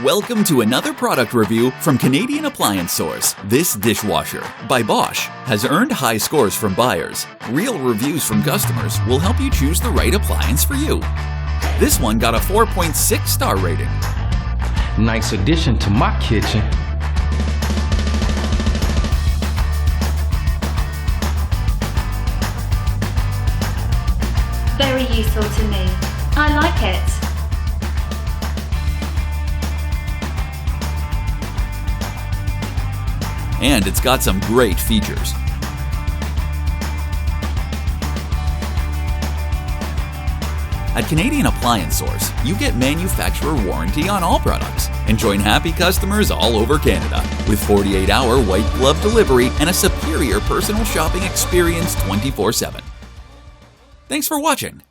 Welcome to another product review from Canadian Appliance Source. This dishwasher, by Bosch, has earned high scores from buyers. Real reviews from customers will help you choose the right appliance for you. This one got a 4.6 star rating. Nice addition to my kitchen. Very useful to me. I like it. And it's got some great features. At Canadian Appliance Source, you get manufacturer warranty on all products and join happy customers all over Canada with 48-hour white glove delivery and a superior personal shopping experience 24/7. Thanks for watching.